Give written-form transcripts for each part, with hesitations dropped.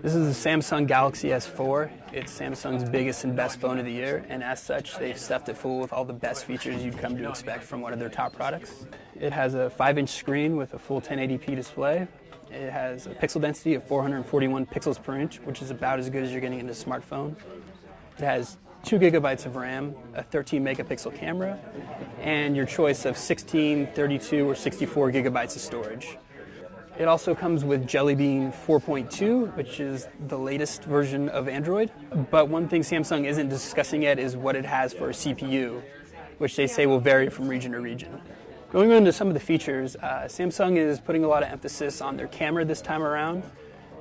This is the Samsung Galaxy S4. It's Samsung's biggest and best phone of the year, and as such, they've stuffed it full with all the best features you'd come to expect from one of their top products. It has a 5-inch screen with a full 1080p display. It has a pixel density of 441 pixels per inch, which is about as good as you're getting in a smartphone. It has 2 gigabytes of RAM, a 13 megapixel camera, and your choice of 16, 32, or 64 gigabytes of storage. It also comes with Jelly Bean 4.2, which is the latest version of Android. But one thing Samsung isn't discussing yet is what it has for a CPU, which they say will vary from region to region. Going on to some of the features, Samsung is putting a lot of emphasis on their camera this time around.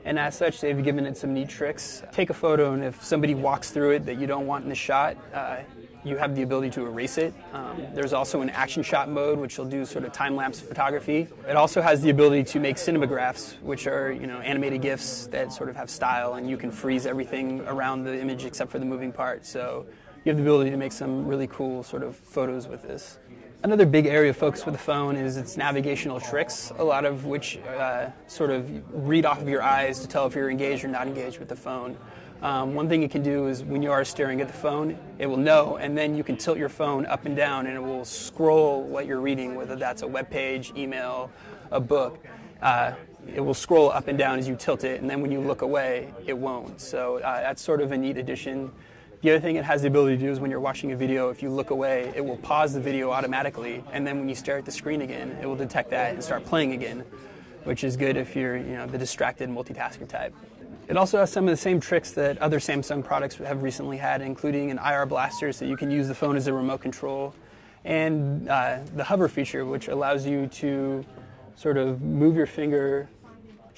And as such, they've given it some neat tricks. Take a photo, and if somebody walks through it that you don't want in the shot, you have the ability to erase it. There's also an action shot mode, which will do sort of time-lapse photography. It also has the ability to make cinemagraphs, which are animated GIFs that sort of have style, and you can freeze everything around the image except for the moving part. So you have the ability to make some really cool sort of photos with this. Another big area of focus with the phone is its navigational tricks, a lot of which sort of read off of your eyes to tell if you're engaged or not engaged with the phone. One thing it can do is when you are staring at the phone, it will know, and then you can tilt your phone up and down and it will scroll what you're reading, whether that's a web page, email, a book. It will scroll up and down as you tilt it, and then when you look away, it won't. So that's sort of a neat addition. The other thing it has the ability to do is when you're watching a video, if you look away, it will pause the video automatically, and then when you stare at the screen again, it will detect that and start playing again, which is good if you're the distracted multitasker type. It also has some of the same tricks that other Samsung products have recently had, including an IR blaster so you can use the phone as a remote control, and the hover feature, which allows you to sort of move your finger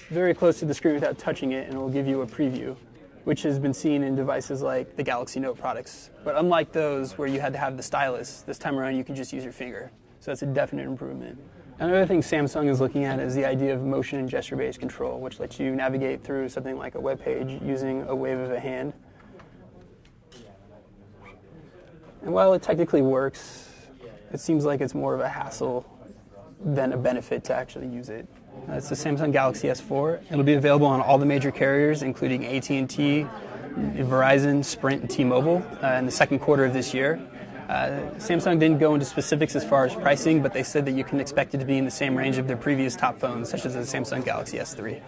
very close to the screen without touching it, and it will give you a preview, which has been seen in devices like the Galaxy Note products. But unlike those where you had to have the stylus, this time around you can just use your finger. So that's a definite improvement. Another thing Samsung is looking at is the idea of motion and gesture-based control, which lets you navigate through something like a web page using a wave of a hand. And while it technically works, it seems like it's more of a hassle than a benefit to actually use it. It's the Samsung Galaxy S4. It'll be available on all the major carriers, including AT&T, Verizon, Sprint, and T-Mobile in the second quarter of this year. Samsung didn't go into specifics as far as pricing, but they said that you can expect it to be in the same range of their previous top phones, such as the Samsung Galaxy S3.